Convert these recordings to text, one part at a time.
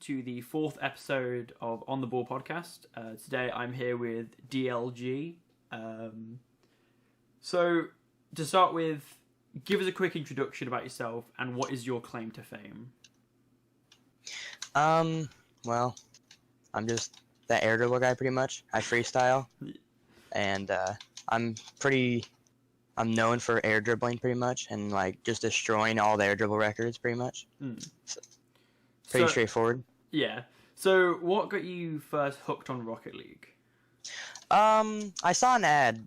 to the fourth episode of On the Ball podcast. Today I'm here with DLG. So, to start with, give us a quick introduction about yourself and what is your claim to fame? Well, I'm just that air dribble guy pretty much. I freestyle, and I'm known for air dribbling pretty much, and like just destroying all the air dribble records pretty much. So, pretty straightforward. Yeah. So, what got you first hooked on Rocket League? I saw an ad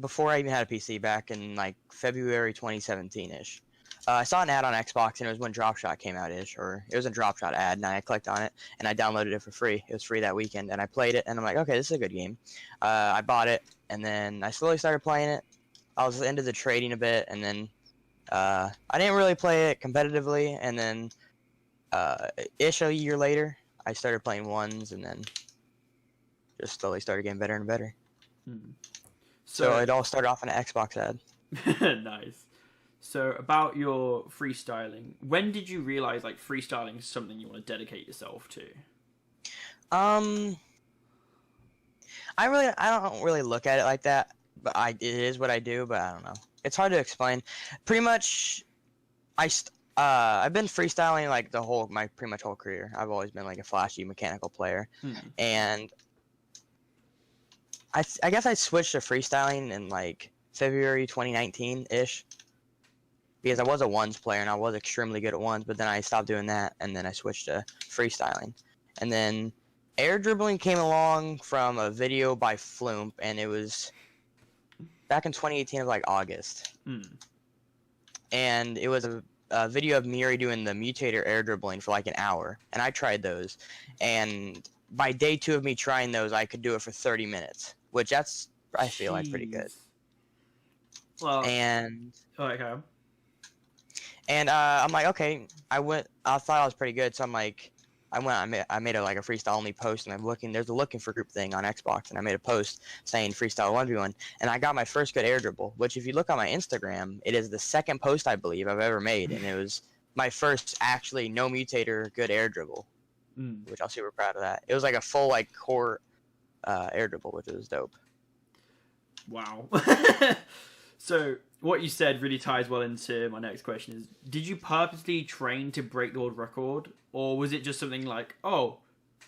before I even had a PC back in like February 2017-ish. I saw an ad on Xbox, and it was when Drop Shot came out-ish, or it was a Drop Shot ad, and I clicked on it, and I downloaded it for free. It was free that weekend, and I played it, and I'm like, okay, this is a good game. I bought it, and then I slowly started playing it. I was into the trading a bit, and then I didn't really play it competitively, and then ish a year later, I started playing ones, and then just slowly started getting better and better. So it all started off in an Xbox ad. Nice. So about your freestyling, when did you realize like freestyling is something you want to dedicate yourself to? I don't really look at it like that, but it is what I do, but I don't know. It's hard to explain. Pretty much, I've been freestyling like my pretty much whole career. I've always been like a flashy mechanical player, and I guess I switched to freestyling in like February 2019-ish. Because I was a ones player and I was extremely good at ones, but then I stopped doing that and then I switched to freestyling. And then air dribbling came along from a video by Floomp, and it was back in 2018 of like August. And it was a video of Miri doing the mutator air dribbling for like an hour, and I tried those. And by day 2 of me trying those, I could do it for 30 minutes, which I feel like pretty good. Well, and okay. And I'm like, okay, I thought I was pretty good, so I'm like, I made a freestyle only post, and there's a looking for group thing on Xbox, and I made a post saying freestyle 1v1, and I got my first good air dribble, which if you look on my Instagram, it is the second post I believe I've ever made, and it was my first actually no mutator good air dribble, which I'm super proud of that. It was like a full like core air dribble, which was dope. Wow. So what you said really ties well into my next question is, did you purposely train to break the world record, or was it just something like, oh,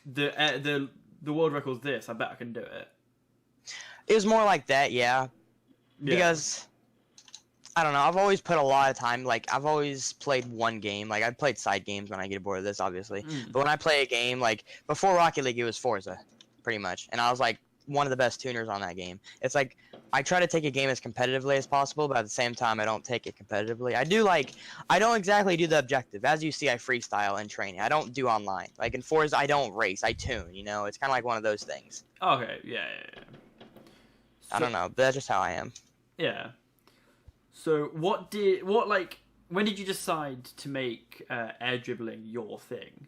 the world record's this, I bet I can do it? It was more like that, yeah. Because I don't know, I've always put a lot of time, like I've always played one game, like I've played side games when I get bored of this, obviously. But when I play a game, like before Rocket League, it was Forza, pretty much. And I was like one of the best tuners on that game. It's like I try to take a game as competitively as possible, but at the same time, I don't take it competitively. I don't exactly do the objective. As you see, I freestyle in training. I don't do online. Like in Forza, I don't race. I tune, you know? It's kind of like one of those things. Okay, yeah. So, I don't know, but that's just how I am. Yeah. So when did you decide to make air dribbling your thing?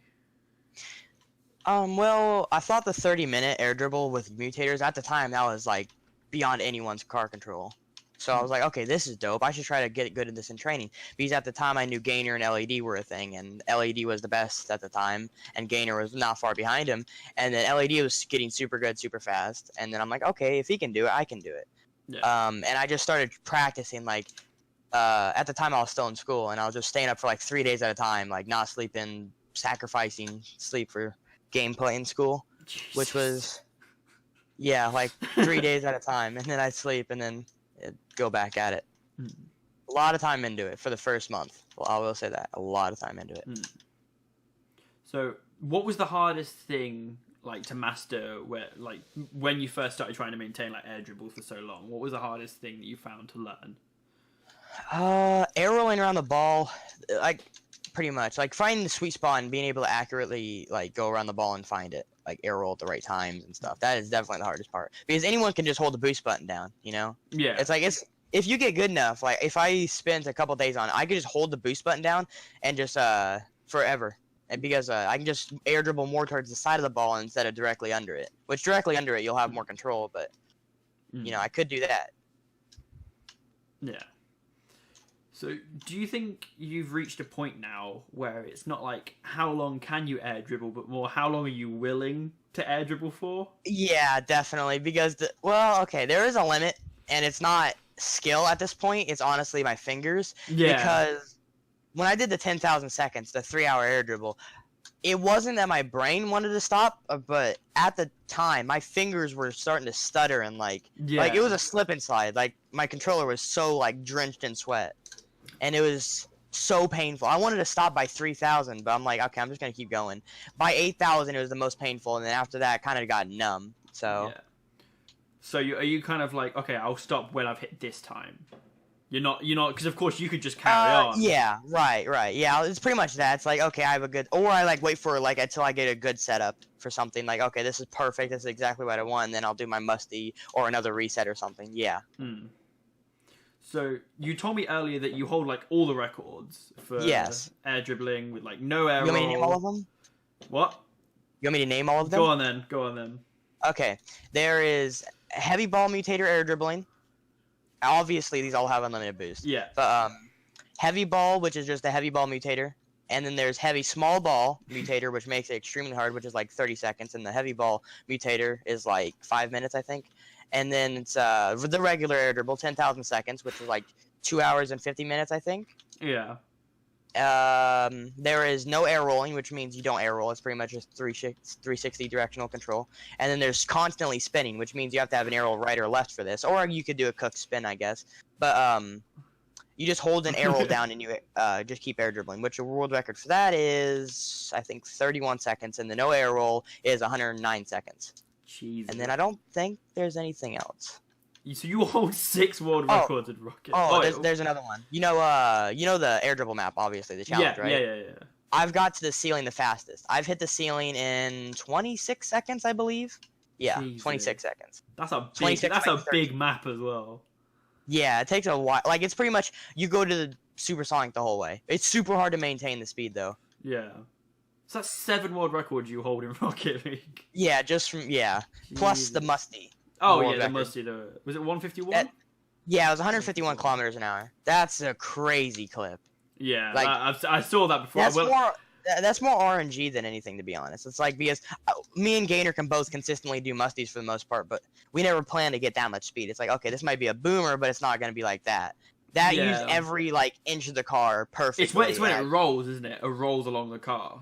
Well, I thought the 30-minute air dribble with mutators, at the time, that was like beyond anyone's car control. So I was like, okay, this is dope. I should try to get good at this in training. Because at the time, I knew Gainer and LED were a thing, and LED was the best at the time, and Gainer was not far behind him. And then LED was getting super good, super fast. And then I'm like, okay, if he can do it, I can do it. Yeah. And I just started practicing, like, at the time I was still in school, and I was just staying up for like 3 days at a time, like not sleeping, sacrificing sleep for gameplay in school, which was, yeah, like 3 days at a time, and then I'd sleep and then go back at it. A lot of time into it for the first month. Well, I will say that, a lot of time into it. So what was the hardest thing like to master when you first started trying to maintain like air dribble for so long? What was the hardest thing that you found to learn? Air rolling around the ball, like pretty much like finding the sweet spot and being able to accurately like go around the ball and find it, like air roll at the right times and stuff. That is definitely the hardest part, because anyone can just hold the boost button down, you know? Yeah. It's like if you get good enough, like if I spent a couple days on it, I could just hold the boost button down and just forever. And because I can just air dribble more towards the side of the ball instead of directly under it. Which directly under it you'll have more control, but you know, I could do that. Yeah. So, do you think you've reached a point now where it's not like how long can you air dribble, but more how long are you willing to air dribble for? Yeah, definitely. Because well, okay, there is a limit, and it's not skill at this point. It's honestly my fingers. Yeah. Because when I did the 10,000 seconds, the 3-hour air dribble, it wasn't that my brain wanted to stop, but at the time, my fingers were starting to stutter and like it was a slip and slide. Like my controller was so like drenched in sweat, and it was so painful. I wanted to stop by 3,000, but I'm like, okay, I'm just gonna keep going. By 8,000, it was the most painful, and then after that, kind of got numb. So. Yeah. So are you kind of like, okay, I'll stop when I've hit this time. You're not, because of course you could just carry on. Yeah, right. Yeah, it's pretty much that. It's like, okay, I have a good, or I like wait for like until I get a good setup for something. Like, okay, this is perfect. This is exactly what I want. And then I'll do my musty or another reset or something. Yeah. So you told me earlier that you hold like all the records for air dribbling with like no air roll. You want me to name all of them? What? You want me to name all of them? Go on then. Okay, there is heavy ball mutator air dribbling. Obviously, these all have unlimited boost. Yeah. But heavy ball, which is just a heavy ball mutator, and then there's heavy small ball mutator, which makes it extremely hard, which is like 30 seconds, and the heavy ball mutator is like 5 minutes, I think. And then it's the regular air dribble, 10,000 seconds, which is like 2 hours and 50 minutes, I think. Yeah. There is no air rolling, which means you don't air roll. It's pretty much just 360 directional control. And then there's constantly spinning, which means you have to have an arrow right or left for this. Or you could do a cooked spin, I guess. But you just hold an arrow down and you just keep air dribbling, which the world record for that is, I think, 31 seconds. And the no air roll is 109 seconds. Jeez. And then I don't think there's anything else. So you hold 6 world records in Rocket. There's another one. You know the air dribble map, obviously, the challenge, right? Yeah. I've got to the ceiling the fastest. I've hit the ceiling in 26 seconds, I believe. Yeah, Jesus. 26 seconds. That's a big map as well. Yeah, it takes a while. Like, it's pretty much, you go to the supersonic the whole way. It's super hard to maintain the speed, though. Yeah. So that's 7 world records you hold in Rocket League. Yeah, plus the musty. Oh, yeah, the musty. Was it 151? Yeah, it was 151 kilometers an hour. That's a crazy clip. Yeah, like, I saw that before. That's more RNG than anything, to be honest. It's like, because me and Gainer can both consistently do musties for the most part, but we never plan to get that much speed. It's like, okay, this might be a boomer, but it's not going to be like that. That used every like inch of the car perfectly. It's when it rolls, isn't it? It rolls along the car.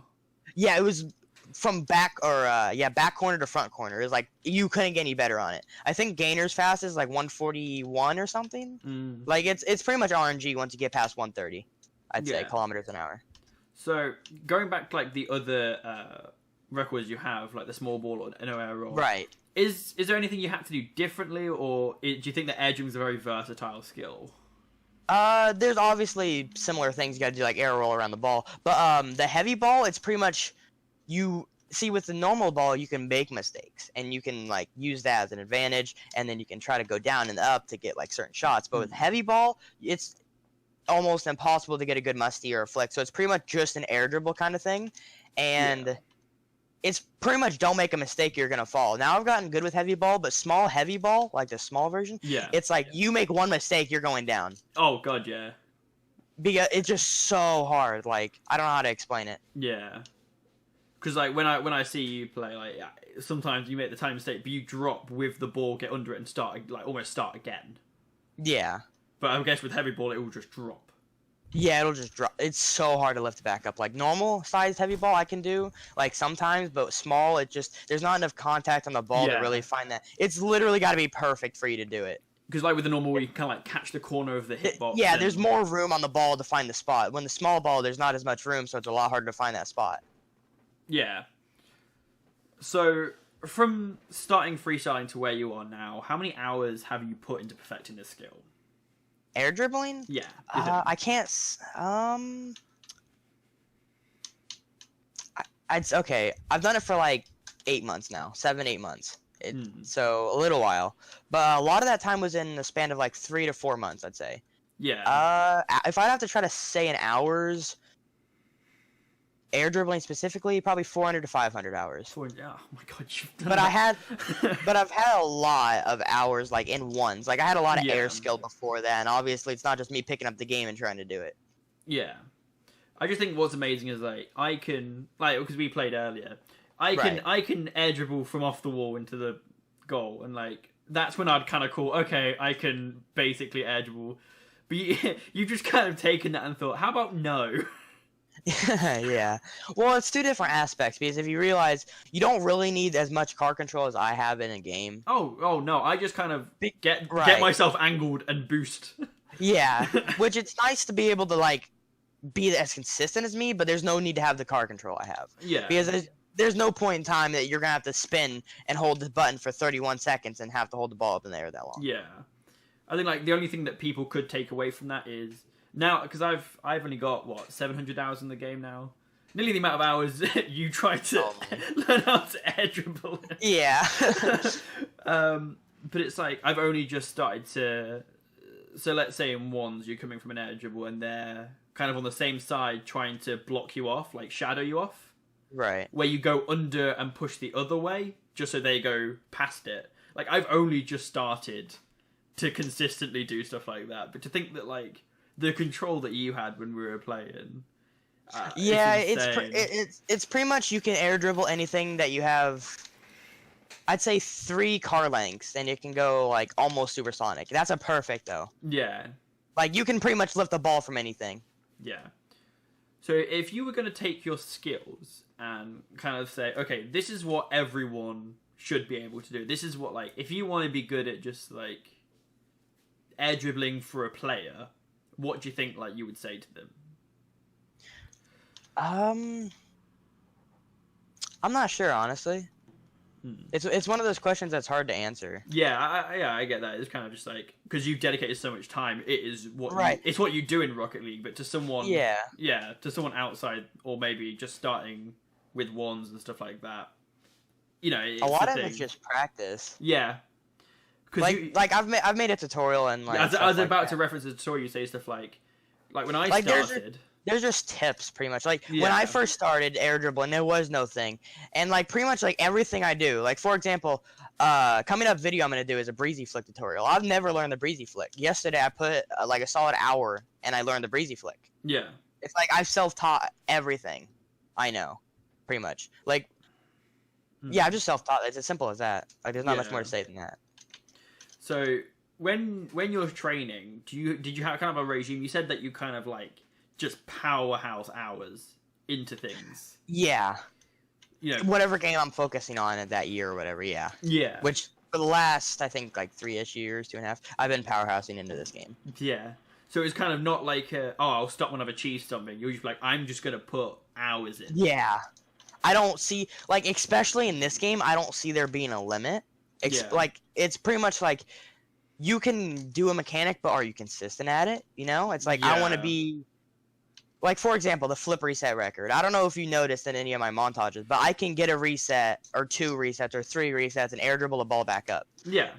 Yeah, it was from back corner to front corner. It was like you couldn't get any better on it. I think Gainer's fast is like 141 or something. Like it's pretty much RNG once you get past 130. I'd say kilometers an hour. So going back to like the other records you have, like the small ball or no air roll. Right. Is there anything you have to do differently, or do you think that air dribbling is a very versatile skill? There's obviously similar things you gotta do, like air roll around the ball. But the heavy ball, it's pretty much, you see with the normal ball you can make mistakes and you can like use that as an advantage, and then you can try to go down and up to get like certain shots. But with heavy ball, it's almost impossible to get a good musty or a flick. So it's pretty much just an air dribble kind of thing, and it's pretty much don't make a mistake, you're gonna fall. Now I've gotten good with heavy ball, but small heavy ball, like the small version, it's like you make one mistake, you're going down. Oh god, yeah. Because it's just so hard. Like, I don't know how to explain it. Yeah. Because like when I see you play, like sometimes you make the tiny mistake, but you drop with the ball, get under it, and almost start again. Yeah. But I guess with heavy ball, it will just drop. Yeah, it'll just drop. It's so hard to lift it back up. Like normal sized heavy ball, I can do like sometimes, but small, there's not enough contact on the ball to really find that. It's literally got to be perfect for you to do it. Because like with the normal, you kind of like catch the corner of the hitbox. Yeah, there's more room on the ball to find the spot. When the small ball, there's not as much room, so it's a lot harder to find that spot. Yeah. So from starting freestyling to where you are now, how many hours have you put into perfecting this skill? Air dribbling? Yeah. I can't. Okay. I've done it for like 8 months now, 7-8 months. So a little while, but a lot of that time was in the span of like 3 to 4 months, I'd say. Yeah. If I'd have to try to say in hours, air dribbling specifically, probably 400 to 500 hours. Oh my god, you've done But that. I've had a lot of hours like in ones. Like I had a lot of Yeah. air skill before that, and obviously it's not just me picking up the game and trying to do it. Yeah. I just think what's amazing is like I can because we played earlier, I can air dribble from off the wall into the goal, and like that's when I'd kind of call okay, I can basically air dribble. But you've just kind of taken that and thought, how about no? Yeah. Well, it's two different aspects because if you realize you don't really need as much car control as I have in a game. Oh no, I just kind of get myself angled and boost. Yeah, which it's nice to be able to like be as consistent as me, but there's no need to have the car control I have. Yeah. Because there's no point in time that you're gonna have to spin and hold the button for 31 seconds and have to hold the ball up in the air that long. Yeah. I think like the only thing that people could take away from that is now because I've only got 700 hours in the game now, nearly the amount of hours you try to learn how to air dribble. Yeah. But it's like I've only just started to. So let's say in ones you're coming from an air dribble and they're kind of on the same side trying to block you off, like shadow you off. Right. Where you go under and push the other way just so they go past it. Like I've only just started to consistently do stuff like that, but to think that like the control that you had when we were playing, yeah, it's pretty much you can air dribble anything that you have. I'd say 3 car lengths, and it can go like almost supersonic. That's a perfect though. Yeah, like you can pretty much lift the ball from anything. Yeah. So if you were going to take your skills and kind of say, okay, this is what everyone should be able to do. This is what like if you want to be good at just like air dribbling for a player, what do you think like you would say to them? I'm not sure, honestly. It's one of those questions that's hard to answer. Yeah, I get that. It's kind of just like because you've dedicated so much time, it is what it's what you do in Rocket League. But to someone, to someone outside or maybe just starting with ones and stuff like that, you know, it's a lot of it's just practice. Yeah, like I've made a tutorial and like I was about to reference the tutorial. You say stuff like when I started. There's just tips, pretty much. Like, when I first started air dribbling, there was no thing. And, like, pretty much, like, everything I do. Like, for example, coming up video I'm going to do is a breezy flick tutorial. I've never learned the breezy flick. Yesterday, I put, like, a solid hour, and I learned the breezy flick. Yeah. It's like I've self-taught everything I know, pretty much. Like, yeah, I've just self-taught. It's as simple as that. Like, there's not much more to say than that. So, when you're training, did you have kind of a regime? You said that you kind of, like, just powerhouse hours into things. Yeah. You know, whatever game I'm focusing on at that year or whatever, yeah. Yeah. Which, for the last, I think, like, 3-ish years, 2.5, I've been powerhousing into this game. Yeah. So it's kind of not like, I'll stop when I've achieved something. You're just like, I'm just going to put hours in. Yeah. I don't see, like, especially in this game, I don't see there being a limit. Like, it's pretty much like, you can do a mechanic, but are you consistent at it? You know? It's like, I want to be... Like, for example, the flip reset record. I don't know if you noticed in any of my montages, but I can get a reset, or 2 resets, or 3 resets, and air dribble the ball back up. Yeah.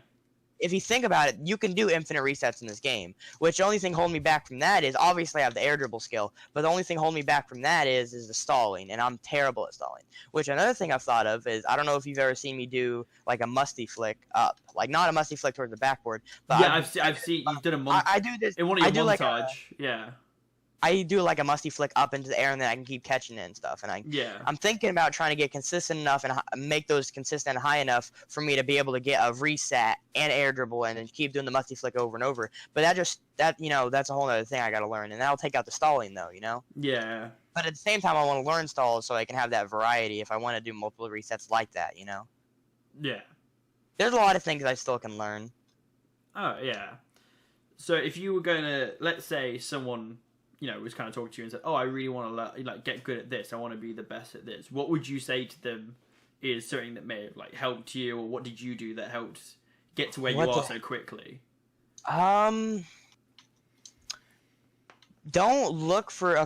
If you think about it, you can do infinite resets in this game, which the only thing holding me back from that is, obviously I have the air dribble skill, but the only thing holding me back from that is the stalling, and I'm terrible at stalling. Which, another thing I've thought of is, I don't know if you've ever seen me do, like, a musty flick up. Like, not a musty flick towards the backboard, but... Yeah, I've seen, you've done a montage. I do this... In one of your montage, yeah. I do like a musty flick up into the air, and then I can keep catching it and stuff. And I'm thinking about trying to get consistent enough and make those consistent and high enough for me to be able to get a reset and air dribble and then keep doing the musty flick over and over. But that you know, that's a whole other thing I got to learn, and that'll take out the stalling though, you know. Yeah. But at the same time, I want to learn stalls so I can have that variety if I want to do multiple resets like that, you know. Yeah. There's a lot of things I still can learn. Oh yeah. So if you were going to, let's say someone, you know, was kind of talking to you and said, "Oh, I really want to like get good at this. I want to be the best at this." What would you say to them is something that may have like helped you, or what did you do that helped get to where you are so quickly? Don't look for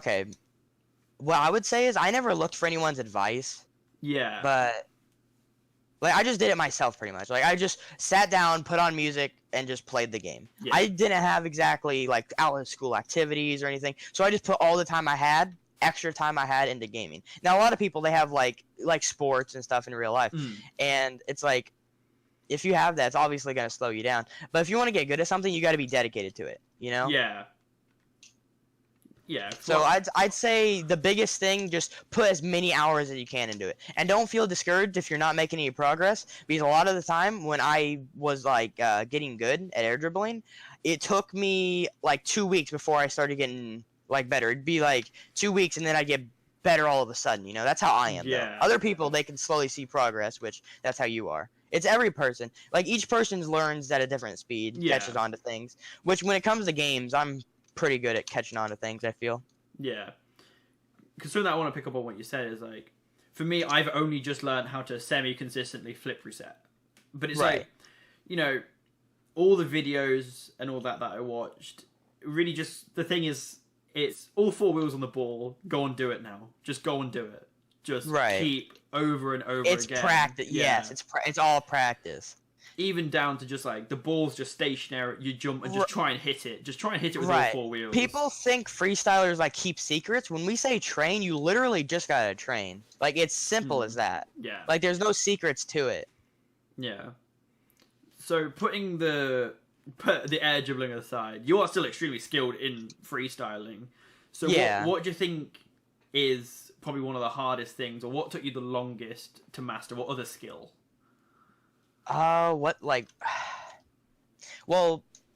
what I would say is I never looked for anyone's advice. Yeah. But like I just did it myself pretty much. Like I just sat down, put on music, and just played the game. Yeah. I didn't have exactly like out of school activities or anything. So I just put all the time I had extra time I had into gaming. Now a lot of people, they have like sports and stuff in real life, and it's like, if you have that, it's obviously going to slow you down. But if you want to get good at something, you got to be dedicated to it, you know? Yeah. Yeah. So I'd say the biggest thing, just put as many hours as you can into it. And don't feel discouraged if you're not making any progress, because a lot of the time when I was like getting good at air dribbling, it took me like 2 weeks before I started getting like better. It'd be like 2 weeks and then I'd get better all of a sudden, you know? That's how I am. Yeah. Though. Other people, they can slowly see progress, which that's how you are. It's every person. Like, each person learns at a different speed, catches on to things. Which, when it comes to games, I'm pretty good at catching on to things, I feel. Yeah. Because something that I want to pick up on what you said is, like, for me, I've only just learned how to semi-consistently flip reset. But it's like, you know, all the videos and all that I watched, really just, the thing is, it's all 4 wheels on the ball, go and do it now. Just go and do it. Just keep over and over again. It's practice. Yeah. Yes, it's all practice. Even down to just like the ball's just stationary, you jump and just try and hit it. Just try and hit it with all 4 wheels. People think freestylers like keep secrets. When we say train, you literally just gotta train. Like, it's simple as that. Yeah. Like, there's no secrets to it. Yeah. So putting the air dribbling aside, you are still extremely skilled in freestyling. So what do you think is probably one of the hardest things, or what took you the longest to master? What other skill? Well,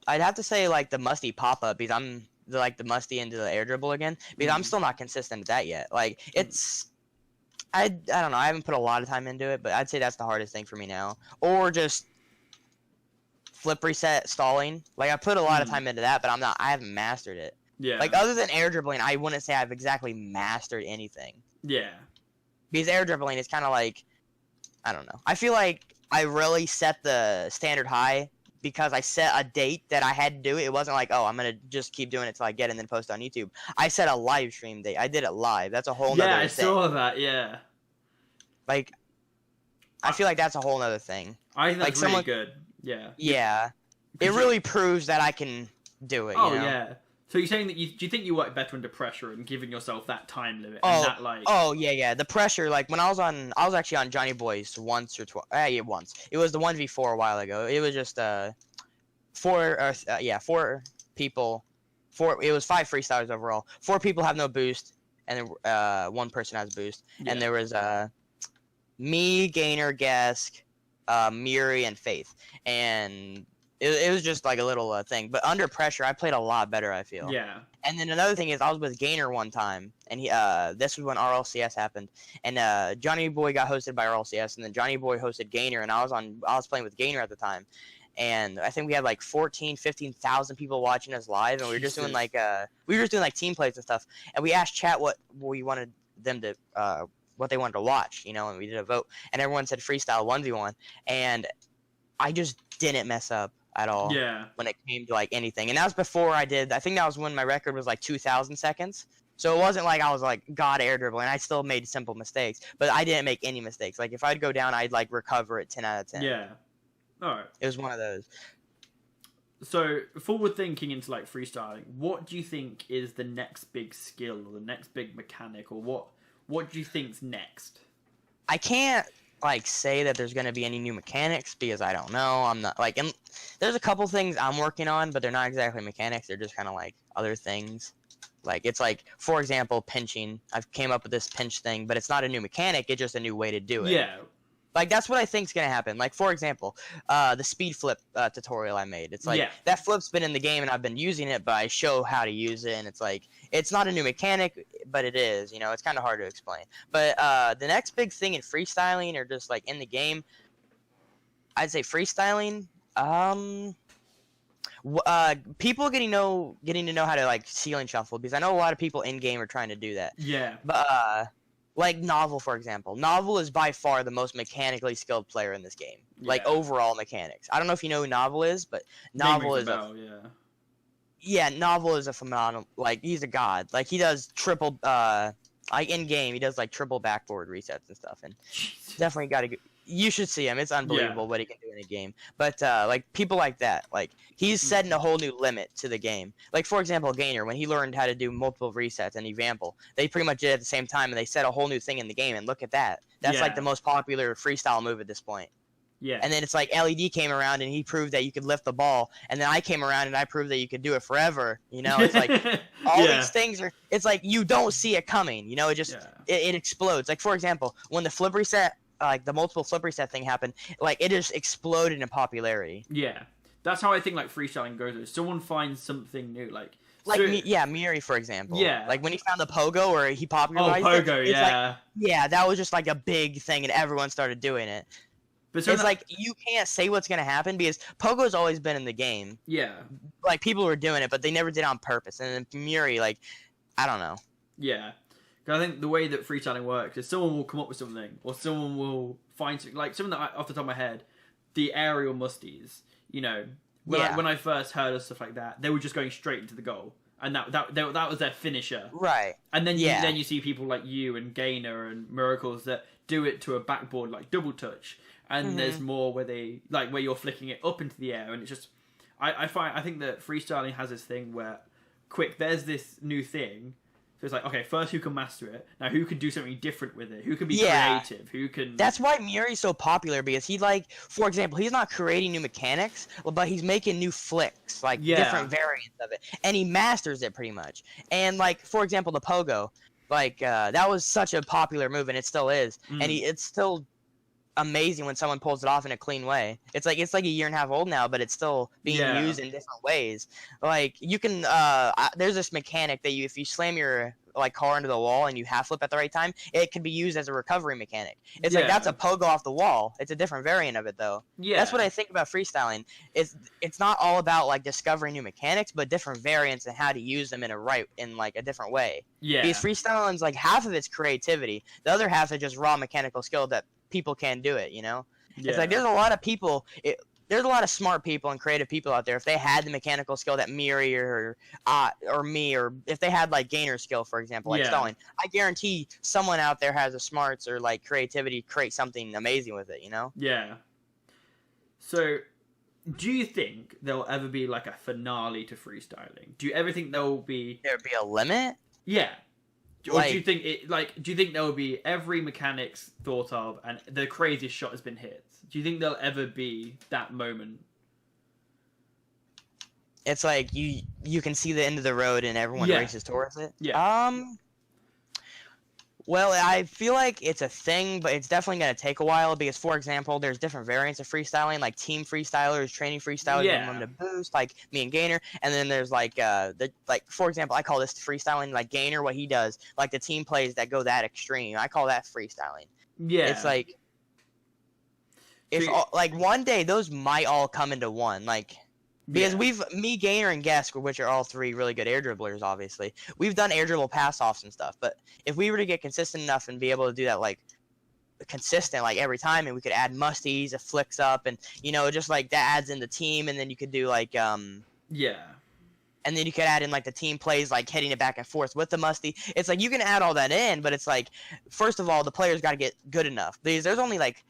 I'd have to say like the musty pop-up, because I'm the musty into the air dribble again, because I'm still not consistent at that yet. Like, it's, I don't know, I haven't put a lot of time into it, but I'd say that's the hardest thing for me now. Or just flip reset stalling. Like, I put a lot of time into that, but I haven't mastered it. Yeah. Like, other than air dribbling, I wouldn't say I've exactly mastered anything. Yeah. Because air dribbling is kind of like, I don't know. I feel like I really set the standard high because I set a date that I had to do it. It wasn't like, oh, I'm going to just keep doing it till I get it and then post on YouTube. I set a live stream date. I did it live. That's a whole nother thing. Yeah, I saw that, yeah. Like, I feel like that's a whole nother thing. I think that's really good. Yeah. Yeah. It really proves that I can do it, Oh, you know? yeah. So you're saying that do you think you work better under pressure and giving yourself that time limit and that like? Oh yeah. The pressure, like when I was actually on Johnny Boy's once or twice. Once. It was the 1v4 a while ago. It was just 4 people. It was 5 freestylers overall. 4 people have no boost, and then 1 person has boost. Yeah. And there was me, Gainer, Gask, Miri, and Faith, and it was just like a little thing. But under pressure, I played a lot better, I feel. Yeah. And then another thing is, I was with Gainer one time, and he this was when RLCS happened, and Johnny Boy got hosted by RLCS, and then Johnny Boy hosted Gainer, and I was playing with Gainer at the time, and I think we had like 15,000 people watching us live, and we were just doing like team plays and stuff, and we asked chat what we wanted them to what they wanted to watch, you know, and we did a vote, and everyone said freestyle 1v1, and I just didn't mess up at all. Yeah. When it came to like anything, and that was before I think that was when my record was like 2,000 seconds. So it wasn't like I was like god air dribbling. I still made simple mistakes, but I didn't make any mistakes. Like, if I'd go down, I'd like recover it 10 out of 10. Yeah. All right. It was one of those. So, forward thinking into like freestyling, what do you think is the next big skill or the next big mechanic, or what do you think's next? I can't like say that there's gonna be any new mechanics because I don't know. I'm not like, and there's a couple things I'm working on, but they're not exactly mechanics. They're just kind of like other things. Like, it's like, for example, pinching. I've came up with this pinch thing, but it's not a new mechanic. It's just a new way to do it. Yeah. Like, that's what I think's gonna happen. Like, for example, the speed flip tutorial I made. It's like, that flip's been in the game and I've been using it, but I show how to use it, and it's like, it's not a new mechanic, but it is, you know, it's kind of hard to explain. But the next big thing in freestyling, or just like in the game, I'd say freestyling, people getting to know how to like ceiling shuffle, because I know a lot of people in game are trying to do that. Yeah. But like Novel, for example. Novel is by far the most mechanically skilled player in this game. Yeah. Like, overall mechanics. I don't know if you know who Novel is, but Novel is Novel is a phenomenal, like, he's a god. Like, he does like in game, he does like triple backboard resets and stuff, and definitely got to You should see him. It's unbelievable what he can do in a game. But like people like that, like he's setting a whole new limit to the game. Like for example, Gainer, when he learned how to do multiple resets and Evample, they pretty much did it at the same time, and they set a whole new thing in the game. And look at that. That's like the most popular freestyle move at this point. Yeah. And then it's like LED came around and he proved that you could lift the ball, and then I came around and I proved that you could do it forever. You know, it's like all these things are. It's like you don't see it coming. You know, it just it explodes. Like for example, when the flip reset, like the multiple flip reset thing happened, like it just exploded in popularity. Yeah, that's how I think like freestyling goes. If someone finds something new, like Miri, for example. Yeah. Like when he found the pogo or he popularized it. Oh, pogo, yeah, that was just like a big thing, and everyone started doing it. But it's like you can't say what's gonna happen because pogo's always been in the game. Yeah. Like people were doing it, but they never did it on purpose. And then Miri, like, I don't know. Yeah. I think the way that freestyling works is someone will come up with something, or someone will find something, like something that off the top of my head, the aerial musties. You know, when I first heard of stuff like that, they were just going straight into the goal, and that was their finisher. Right. And then you see people like you and Gainer and Miracles that do it to a backboard like double touch, and there's more where they where you're flicking it up into the air, and it's just I think that freestyling has this thing where there's this new thing. So it's like, okay, first who can master it? Now who can do something different with it? Who can be creative? Who can... That's why Miri's so popular, because he, like, for example, he's not creating new mechanics, but he's making new flicks, like, different variants of it. And he masters it pretty much. And, like, for example, the pogo, like, that was such a popular move, and it still is. And it's still amazing when someone pulls it off in a clean way. It's like a year and a half old now, but it's still being used in different ways. Like you can there's this mechanic that if you slam your like car into the wall and you half flip at the right time, it can be used as a recovery mechanic. It's like that's a pogo off the wall. It's a different variant of it though. Yeah. That's what I think about freestyling. It's not all about like discovering new mechanics, but different variants and how to use them in a different way. Yeah. Because freestyling's like half of it's creativity. The other half is just raw mechanical skill that people can do it, you know? Yeah. It's like there's a lot of people, there's a lot of smart people and creative people out there. If they had the mechanical skill that Miri or me, or if they had like gainer skill, for example, like stalling, I guarantee someone out there has the smarts or like creativity to create something amazing with it, you know? Yeah. So, do you think there'll ever be like a finale to freestyling? Do you ever think there'll be a limit? Yeah. Or do you think do you think there will be every mechanic's thought of and the craziest shot has been hit? Do you think there'll ever be that moment? It's like you can see the end of the road and everyone races towards it. Yeah. Well, I feel like it's a thing, but it's definitely going to take a while because, for example, there's different variants of freestyling, like team freestylers, training freestylers, unlimited boost, like me and Gainer, and then there's like for example, I call this freestyling, like Gainer, what he does, like the team plays that go that extreme. I call that freestyling. Yeah. It's like like one day those might all come into one, like. Because me, Gainer, and Guess, which are all three really good air dribblers, obviously, we've done air dribble pass-offs and stuff. But if we were to get consistent enough and be able to do that, like, consistent, like, every time, and we could add musties, it flicks up, and, you know, just, like, that adds in the team, and then you could do, like, And then you could add in, like, the team plays, like, hitting it back and forth with the musty. It's like, you can add all that in, but it's like, first of all, the players got to get good enough. There's only, like...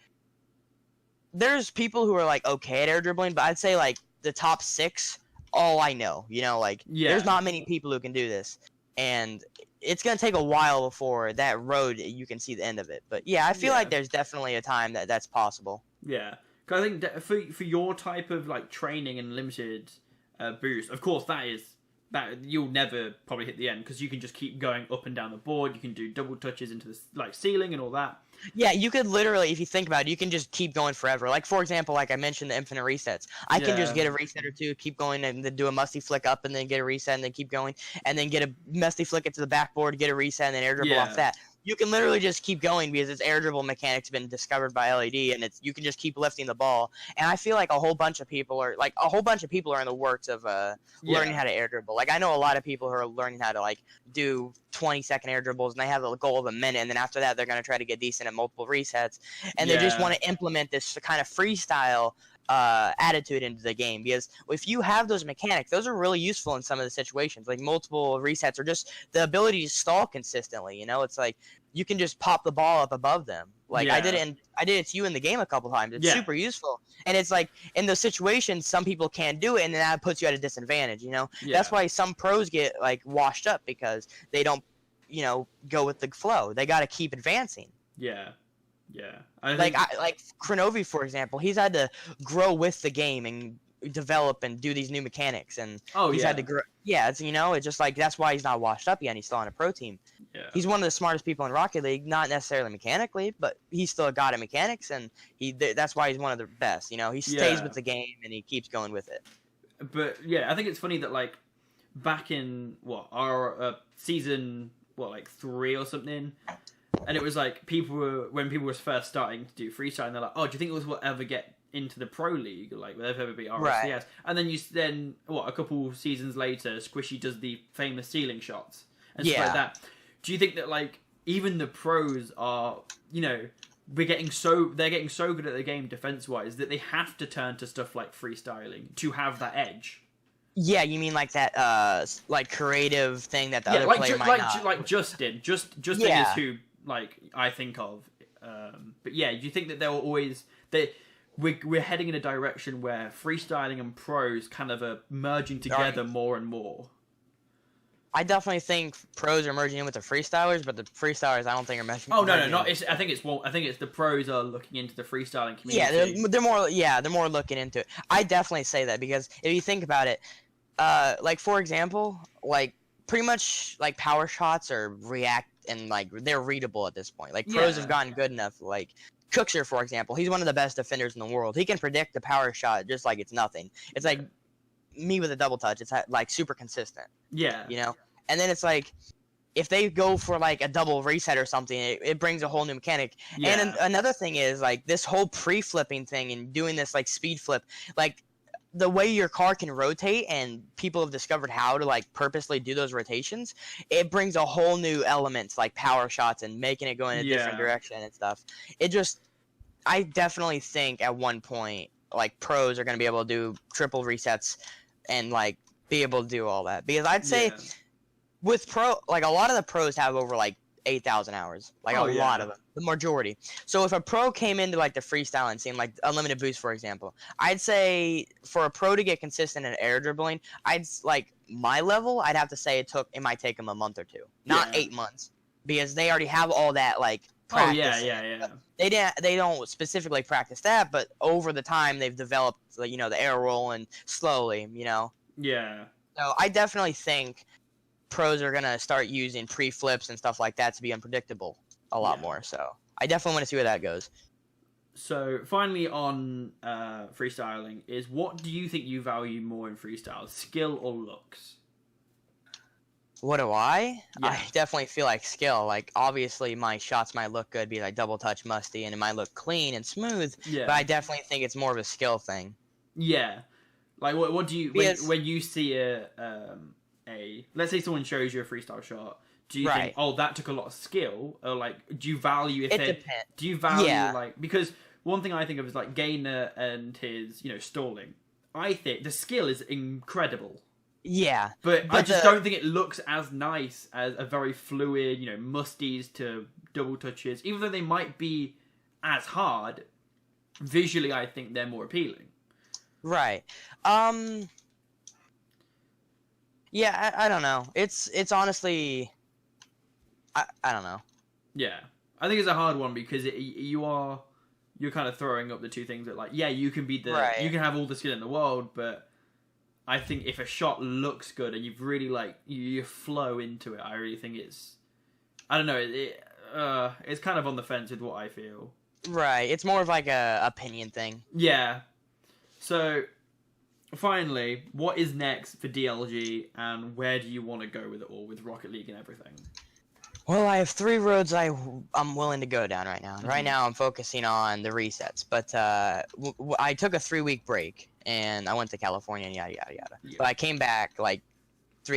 There's people who are, like, okay at air dribbling, but I'd say, like, the top 6, all I know, you know, like there's not many people who can do this, and it's gonna take a while before that road you can see the end of it. But yeah, I feel like there's definitely a time that's possible. Yeah, because I think for your type of like training and limited boost, of course that you'll never probably hit the end because you can just keep going up and down the board. You can do double touches into the like ceiling and all that. Yeah, you could literally, if you think about it, you can just keep going forever. Like, for example, like I mentioned, the infinite resets. I can just get a reset or two, keep going, and then do a musty flick up, and then get a reset, and then keep going, and then get a musty flick it to the backboard, get a reset, and then air dribble off that. You can literally just keep going because its air dribble mechanic's been discovered by LED, and you can just keep lifting the ball. And I feel like a whole bunch of people are in the works of learning how to air dribble. Like I know a lot of people who are learning how to like do 20-second air dribbles, and they have a goal of a minute, and then after that they're gonna try to get decent at multiple resets, and they just want to implement this kind of freestyle attitude into the game, because if you have those mechanics, those are really useful in some of the situations, like multiple resets or just the ability to stall consistently. You know, it's like you can just pop the ball up above them. Like Yeah. I did it to you in the game a couple times. It's Yeah. super useful. And it's like in those situations some people can't do it, and then that puts you at a disadvantage, you know? Yeah. That's why some pros get like washed up because they don't, go with the flow. They got to keep advancing. Yeah. Yeah. Like Kronovi, for example, he's had to grow with the game and develop and do these new mechanics, and he's had to grow. Yeah, it's it's just like that's why he's not washed up yet. And he's still on a pro team. Yeah. He's one of the smartest people in Rocket League, not necessarily mechanically, but he's still a god at mechanics, and that's why he's one of the best. He stays with the game and he keeps going with it. But yeah, I think it's funny that like back in our season 3 or something, and it was like when people were first starting to do freestyle, they're like, oh, do you think this will ever get into the pro league, like will ever be RSCS? Right. And then a couple seasons later, Squishy does the famous ceiling shots and stuff like that. Do you think that like even the pros are, they're getting so good at the game defense wise that they have to turn to stuff like freestyling to have that edge? Yeah, you mean like that like creative thing that the other player might not. Like Justin is who like I think of. But yeah, do you think that there will always we're heading in a direction where freestyling and pros kind of are merging together more and more? I definitely think pros are merging in with the freestylers, but the freestylers I don't think are merging. Oh no, not. I think it's the pros are looking into the freestyling community. Yeah, they're more looking into it. I definitely say that because if you think about it, like for example, like pretty much like power shots are react and like they're readable at this point. Like pros have gotten good enough. Like Cookser, for example, he's one of the best defenders in the world. He can predict the power shot just like it's nothing. It's like me with a double touch. It's like super consistent. Yeah. And then it's like if they go for like a double reset or something, it brings a whole new mechanic. Yeah. And another thing is like this whole pre-flipping thing and doing this like speed flip, like the way your car can rotate and people have discovered how to like purposely do those rotations, it brings a whole new element like power shots and making it go in a different direction and stuff. I definitely think at one point like pros are going to be able to do triple resets and like be able to do all that, because I'd say with like a lot of the pros have over like 8,000 hours, like a lot of them, the majority. So if a pro came into like the freestyling scene, like unlimited boost, for example, I'd say for a pro to get consistent in air dribbling, my level, I'd have to say it might take them a month or two, not 8 months, because they already have all that like practice. They don't specifically practice that, but over the time they've developed the air roll and slowly, So I definitely think pros are gonna start using pre-flips and stuff like that to be unpredictable a lot more. So I definitely want to see where that goes. So finally on freestyling is, what do you think you value more in freestyle, skill or looks? What do I? I definitely feel like skill. Like obviously my shots might look good, be like double touch musty, and it might look clean and smooth. Yeah. But I definitely think it's more of a skill thing. Yeah. Like what do you when you see let's say someone shows you a freestyle shot, do you think, oh, that took a lot of skill, or like do you value do you value like, because one thing I think of is like Gainer and his stalling. I think the skill is incredible. Yeah. But I just don't think it looks as nice as a very fluid, musties to double touches, even though they might be as hard. Visually, I think they're more appealing. Right. Yeah, I don't know. It's honestly, I don't know. Yeah, I think it's a hard one because you're kind of throwing up the two things that, like, yeah, you can be you can have all the skill in the world, but I think if a shot looks good and you've really you flow into it, I really think I don't know. It's kind of on the fence with what I feel. Right. It's more of like a opinion thing. Yeah. So. Finally, what is next for DLG, and where do you want to go with it all, with Rocket League and everything? Well, I have 3 roads I'm willing to go down right now. Mm-hmm. Right now, I'm focusing on the resets, but I took a 3-week break, and I went to California and yada, yada, yada. Yeah. But I came back, 3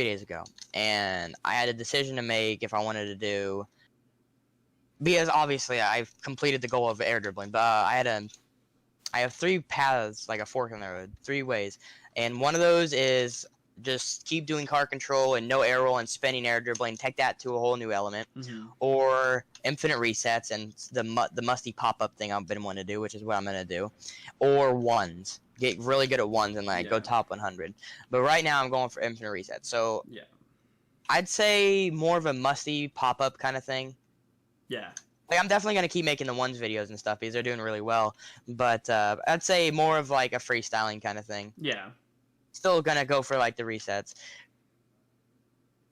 days ago, and I had a decision to make if I wanted to do... Because, obviously, I've completed the goal of air dribbling, but I have 3 paths, like a fork in the road, 3 ways. And one of those is just keep doing car control and no air roll and spinning air dribbling, take that to a whole new element, or infinite resets and the musty pop-up thing I've been wanting to do, which is what I'm going to do, or ones. Get really good at ones and like go top 100. But right now I'm going for infinite resets. So I'd say more of a musty pop-up kind of thing. Yeah. Like, I'm definitely going to keep making the ones videos and stuff because they're doing really well. But I'd say more of, like, a freestyling kind of thing. Yeah. Still going to go for, like, the resets.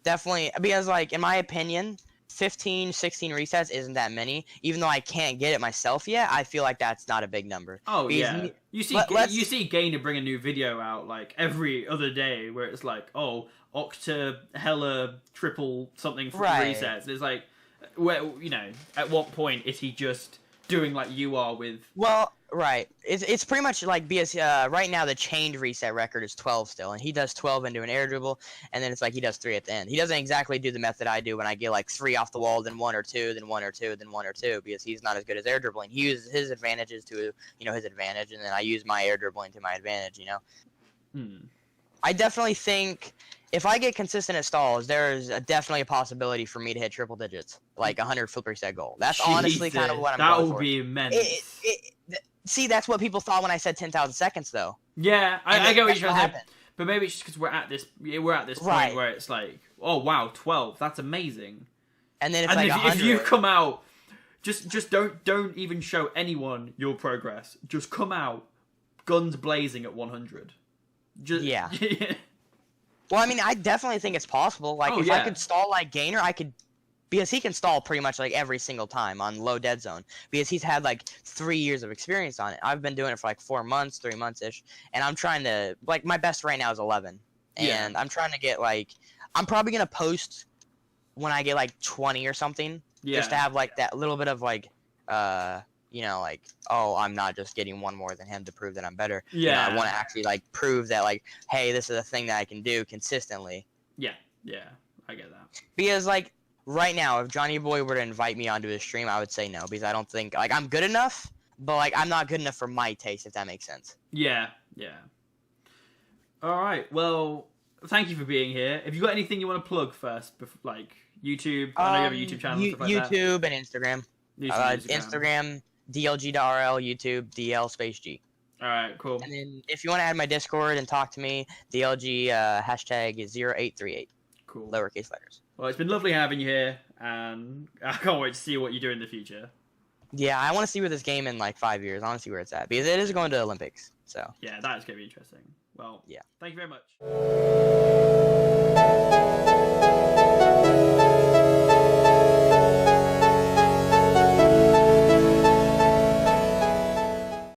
Definitely, because, like, in my opinion, 15, 16 resets isn't that many. Even though I can't get it myself yet, I feel like that's not a big number. Oh, yeah. You see Gainer bring a new video out, like, every other day where it's like, oh, Octa, Hella, Triple, something for resets. And it's like... Well, you know, at what point is he just doing like you are with... Well, right. It's pretty much like, because right now the chained reset record is 12 still, and he does 12 into an air dribble, and then it's like he does 3 at the end. He doesn't exactly do the method I do when I get like 3 off the wall, then 1 or 2, then 1 or 2, then 1 or 2, because he's not as good as air dribbling. He uses his advantages to, you know, his advantage, and then I use my air dribbling to my advantage, you know? I definitely think... If I get consistent at stalls, there's definitely a possibility for me to hit triple digits, like 100 flip reset goal. That's honestly kind of what I'm going for. That would be immense. See, that's what people thought when I said 10,000 seconds, though. Yeah, I get what you're trying to say. But maybe it's just because we're at this point where it's like, oh wow, 12, that's amazing. And then it's like 100. If you come out, just don't even show anyone your progress. Just come out, guns blazing at 100. Yeah. Well, I mean, I definitely think it's possible. Like, if I could stall like Gainer, I could... Because he can stall pretty much, like, every single time on low dead zone. Because he's had, like, 3 years of experience on it. I've been doing it for, like, 4 months, 3 months-ish. And I'm trying to... Like, my best right now is 11. And I'm trying to get, like... I'm probably going to post when I get, like, 20 or something. Yeah. Just to have, like, that little bit of, like... you know, like, oh, I'm not just getting one more than him to prove that I'm better. Yeah. You know, I want to actually, like, prove that, like, hey, this is a thing that I can do consistently. Yeah, I get that. Because, like, right now, if Johnny Boy were to invite me onto his stream, I would say no, because I don't think, like, I'm good enough, but, like, I'm not good enough for my taste, if that makes sense. Yeah. All right, well, thank you for being here. Have you got anything you want to plug first, like, YouTube? I know you have a YouTube channel and stuff like YouTube that. and Instagram. Instagram. DLG.RL, YouTube, DL_G. Alright, cool. And then if you want to add my Discord and talk to me, DLG hashtag is 0838. Cool. Lowercase letters. Well, it's been lovely having you here, and I can't wait to see what you do in the future. Yeah, I want to see where this game in like 5 years. I want to see where it's at, because it is going to Olympics. So yeah, that is going to be interesting. Well, yeah. Thank you very much.